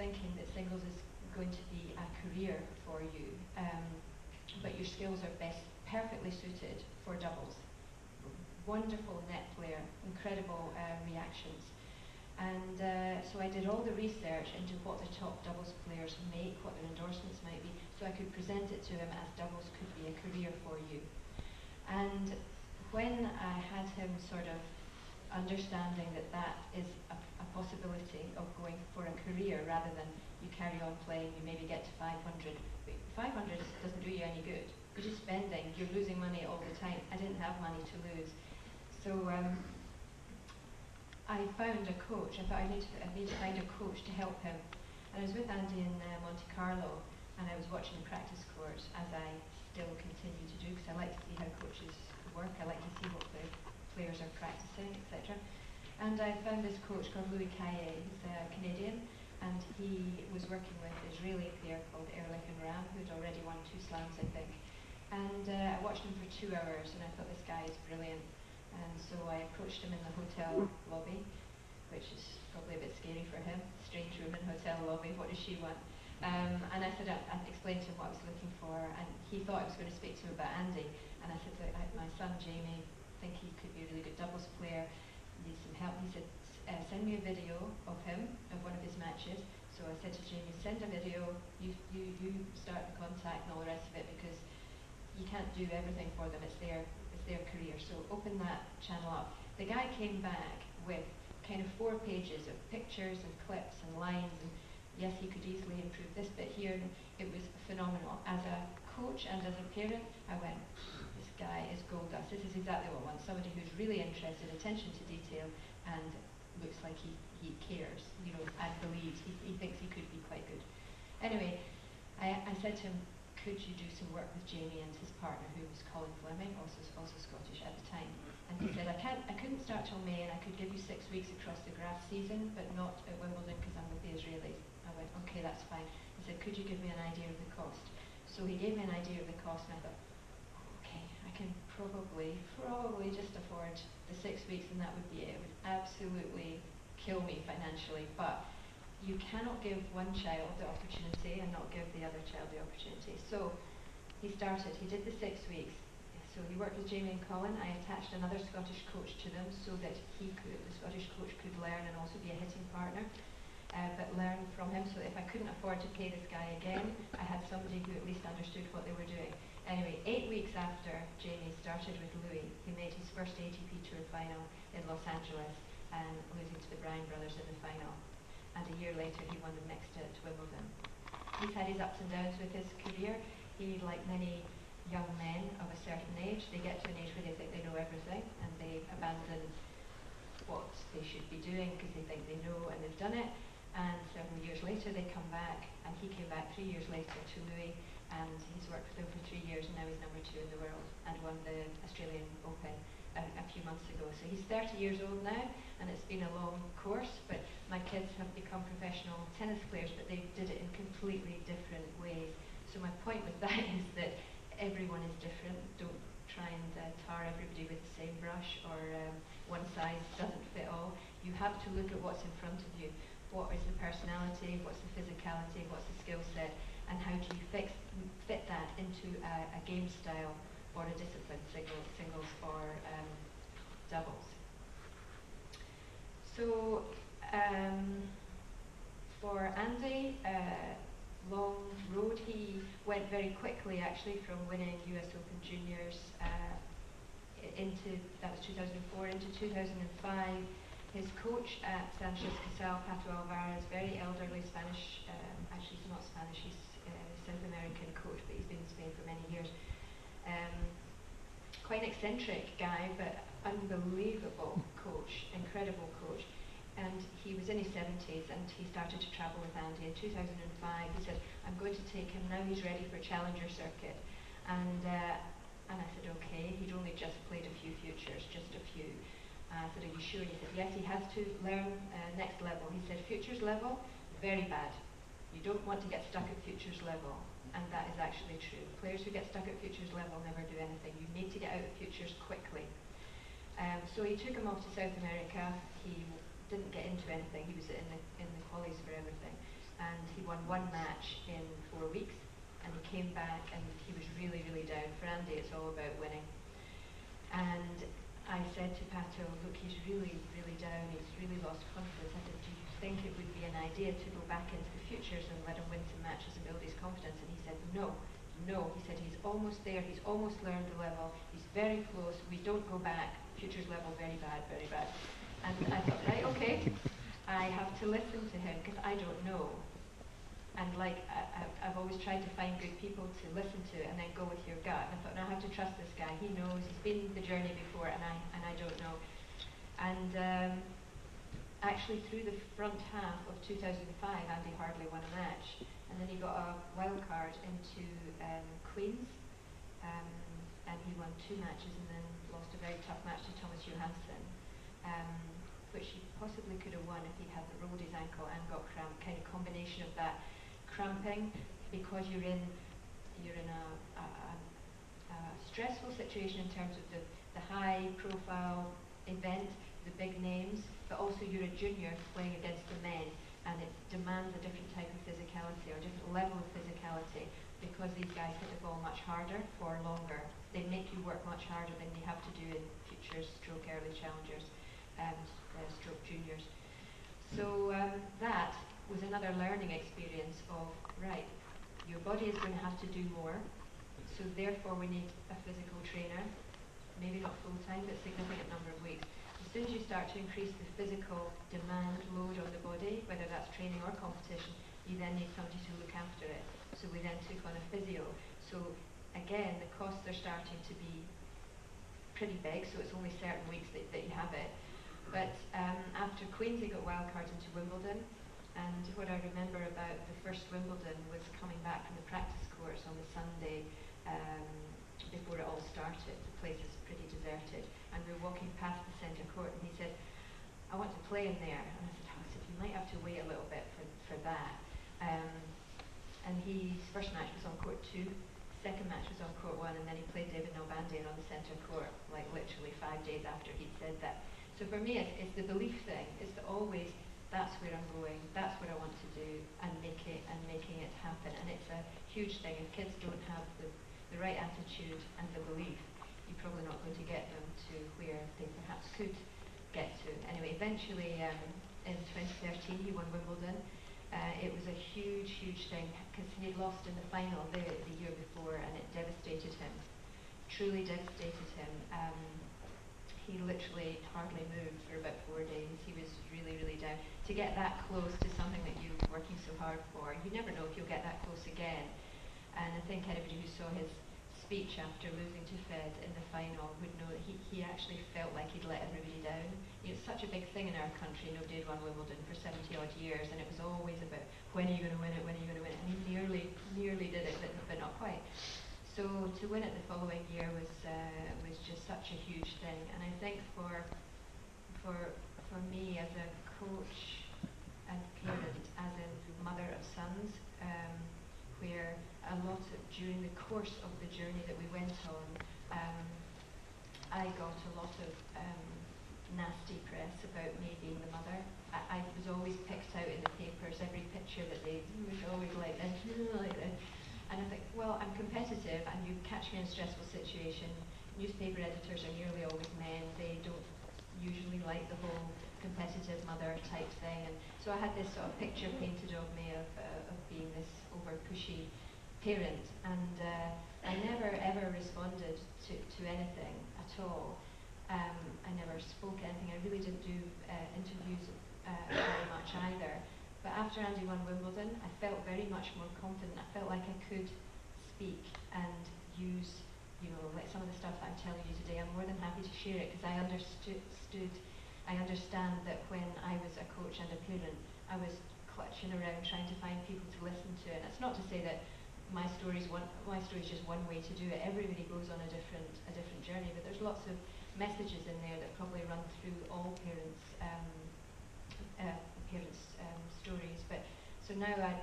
thinking that singles is going to be a career for you, but your skills are perfectly suited for doubles. Wonderful net player, incredible reactions. And so I did all the research into what the top doubles players make, what their endorsements might be, so I could present it to him as doubles could be a career for you. And when I had him sort of understanding that that is a possibility of going for a career rather than you carry on playing, you maybe get to 500, but 500 doesn't do you any good. You're just spending, you're losing money all the time. I didn't have money to lose. So I found a coach. I thought I need to find a coach to help him. And I was with Andy in Monte Carlo, and I was watching the practice course, as I still continue to do, because I like to see how coaches work. I like to see what the players are practicing, etc. And I found this coach called Louis Caillet. He's a Canadian, and he was working with an Israeli player called Erlich and Ram, who'd already won 2 slams, I think. And I watched him for 2 hours, and I thought, this guy is brilliant. And so I approached him in the hotel lobby, which is probably a bit scary for him. Strange woman, hotel lobby, what does she want? And I said, I explained to him what I was looking for, and he thought I was going to speak to him about Andy. And I said, my son Jamie, think he could be a really good doubles player, needs some help. He said, send me a video of him, of one of his matches. So I said to Jamie, send a video, you start the contact and all the rest of it, because you can't do everything for them, it's their career. So open that channel up. The guy came back with kind of 4 pages of pictures and clips and lines, and yes, he could easily improve this bit here, and it was phenomenal. As a coach and as a parent, I went, this guy is gold dust. This is exactly what I want, somebody who's really interested, attention to detail, and looks like he cares, you know, and believes, he thinks he could be quite good. Anyway, I said to him, could you do some work with Jamie and his partner, who was Colin Fleming, also Scottish at the time? And he said, I couldn't start till May, and I could give you 6 weeks across the grass season, but not at Wimbledon because I'm with the Israelis. I went, okay, that's fine. He said, could you give me an idea of the cost? So he gave me an idea of the cost, and I thought, okay, I can probably just afford the 6 weeks, and that would be it. It would absolutely kill me financially, but you cannot give one child the opportunity and not give the other child the opportunity. So he did the 6 weeks. So he worked with Jamie and Colin. I attached another Scottish coach to them so that the Scottish coach could learn and also be a hitting partner, but learn from him. So if I couldn't afford to pay this guy again, I had somebody who at least understood what they were doing. Anyway, 8 weeks after Jamie started with Louis, he made his first ATP Tour final in Los Angeles, and losing to the Bryan brothers in the final. And a year later, he won the mixed at Wimbledon. He's had his ups and downs with his career. He, like many young men of a certain age, they get to an age where they think they know everything, and they abandon what they should be doing because they think they know and they've done it. And several years later, they come back, and he came back 3 years later to Louis, and he's worked with him for 3 years, and now he's number 2 in the world, and won the Australian Open a few months ago. So he's 30 years old now, and it's been a long course, but my kids have become professional tennis players, but they did it in completely different ways. So my point with that is that everyone is different. Don't try and tar everybody with the same brush, or one size doesn't fit all. You have to look at what's in front of you. What is the personality, what's the physicality, what's the skill set, and how do you fit that into a game style or a discipline, singles or doubles. So for Andy, long road. He went very quickly actually from winning US Open Juniors into, that was 2004, into 2005. His coach at Sanchez Casal, Pato Alvarez, very elderly Spanish, actually he's not Spanish, he's South American coach, but he's been in Spain for many years. Quite an eccentric guy, but unbelievable coach, incredible coach. And he was in his 70s, and he started to travel with Andy in 2005. He said, I'm going to take him now, he's ready for Challenger circuit. And I said, okay. He'd only just played a few futures, just a few. I said, are you sure? He said, yes, he has to learn next level. He said, futures level, very bad. You don't want to get stuck at futures level. And that is actually true. Players who get stuck at futures level never do anything. You need to get out of futures quickly. So he took him off to South America. He didn't get into anything. He was in the qualies for everything. And he won one match in 4 weeks, and he came back and he was really, really down. For Andy, it's all about winning. And I said to Pato, look, he's really, really down, he's really lost confidence. I said, do you think it would be an idea to go back into the futures and let him win some matches and build his confidence? And he said, no. He said, he's almost there, he's almost learned the level, he's very close, we don't go back, futures level, very bad, very bad. And I thought, right, okay, I have to listen to him, because I don't know. And like, I've always tried to find good people to listen to and then go with your gut. And I thought, no, I have to trust this guy. He knows, he's been the journey before, and I don't know. And actually, through the front half of 2005, Andy hardly won a match. And then he got a wild card into Queens, and he won 2 matches and then lost a very tough match to Thomas Johansson, which he possibly could have won if he hadn't rolled his ankle and got cramp. Kind of combination of that cramping, because you're in a stressful situation in terms of the high profile event, the big names, but also you're a junior playing against the men, and it demands a different type of physicality or a different level of physicality, because these guys hit the ball much harder for longer. They make you work much harder than you have to do in futures, stroke early challengers, and stroke juniors. So that was another learning experience of, right, your body is going to have to do more, so therefore we need a physical trainer, maybe not full-time, but significant number of weeks. As soon as you start to increase the physical demand load on the body, whether that's training or competition, you then need somebody to look after it. So we then took on a physio. So again, the costs are starting to be pretty big, so it's only certain weeks that you have it. But after Queens, he got wildcards into Wimbledon, and what I remember about the first Wimbledon was coming back from the practice course on the Sunday before it all started. The place is pretty deserted, and we were walking past the centre court, and he said, I want to play in there. And I said, you might have to wait a little bit for that. And his first match was on court 2, second match was on court 1, and then he played David Nalbandian on the centre court, like literally 5 days after he'd said that. So for me, it's the belief thing. It's the always, that's where I'm going, that's what I want to do, and making it happen. And it's a huge thing. If kids don't have the right attitude and the belief, you're probably not going to get them to where they perhaps could get to. Anyway, eventually in 2013 he won Wimbledon. It was a huge, huge thing, because he had lost in the final the year before, and it devastated him, truly devastated him. He literally hardly moved for about 4 days. He was really, really down. To get that close to something that you're working so hard for, you never know if you'll get that close again. And I think anybody who saw his speech after losing to Fed in the final would know that he actually felt like he'd let everybody down. You know, it's such a big thing in our country. Nobody had won Wimbledon for 70 odd years, and it was always about, when are you going to win it, when are you going to win it? And he nearly did it, but not quite. So to win it the following year was just such a huge thing. And I think for me as a coach and parent, as a mother of sons, where a lot of, during the course of the journey that we went on, I got a lot of nasty press about me being the mother. I was always picked out in the papers, every picture that they was always like this, like this. And I think, well, I'm competitive, and you catch me in a stressful situation. Newspaper editors are nearly always men. They don't usually like the whole competitive mother type thing. And so I had this sort of picture painted of me of being this over pushy parent. And I never ever responded to anything at all. I never spoke anything. I really didn't do interviews very much either. But after Andy won Wimbledon, I felt very much more confident. I felt like I could speak and use, like some of the stuff that I'm telling you today. I'm more than happy to share it, because I understand that when I was a coach and a parent, I was clutching around trying to find people to listen to. And it's not to say that my story is just one way to do it. Everybody goes on a different journey, but there's lots of messages in there that probably run through all parents' stories. But so now I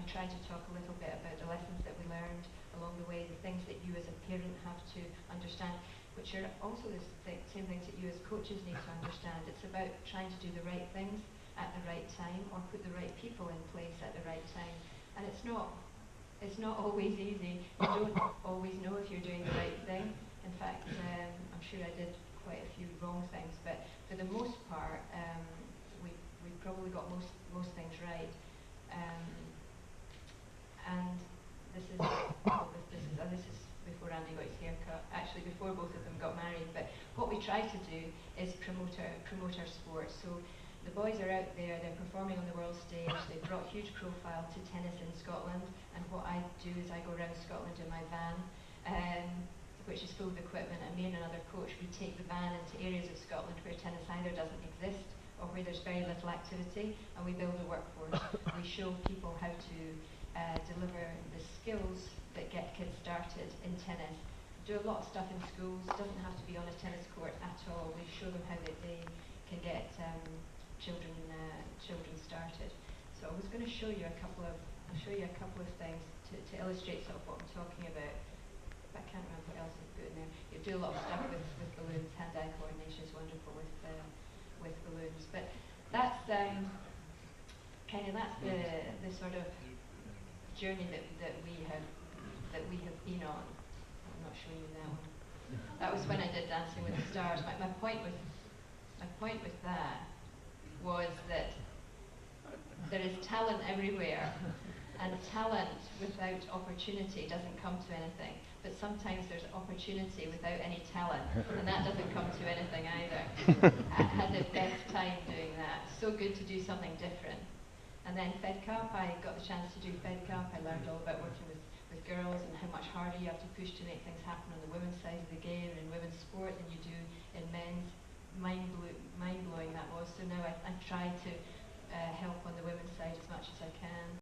try to talk a little bit about the lessons that we learned along the way, the things that you as a parent have to understand, which are also the same things that you as coaches need to understand. It's about trying to do the right things at the right time, or put the right people in place at the right right time. And it's not always easy. You don't always know if you're doing the right thing. In fact, I'm sure I did quite a few wrong things, but for the most part, we probably got most things right. And this is this is before Andy got his haircut. Actually, before both of them got married. But what we try to do is promote our sport. So the boys are out there. They're performing on the world stage. They've brought huge profile to tennis in Scotland. And what I do is I go around Scotland in my van, which is full of equipment. And me and another coach, we take the van into areas of Scotland where tennis either doesn't exist or where there's very little activity, and we build a workforce. We show people how to deliver the skills that get kids started in tennis. Do a lot of stuff in schools. Doesn't have to be on a tennis court at all. We show them how they can get children started. So I was going to show you a couple of things to illustrate sort of what I'm talking about. But I can't remember what else I've put in there. You do a lot of stuff with balloons. Hand-eye coordination is wonderful with balloons. But that's the sort of journey that we have been on. I'm not showing you that one. That was when I did Dancing with the Stars. My point with that was that there is talent everywhere, and talent without opportunity doesn't come to anything. But sometimes there's opportunity without any talent, and that doesn't come to anything either. I had the best time doing that. So good to do something different. And then Fed Cup, I got the chance to do Fed Cup. I learned all about working with girls and how much harder you have to push to make things happen on the women's side of the game in women's sport than you do in men's. Mind-blowing that was. So now I try to help on the women's side as much as I can.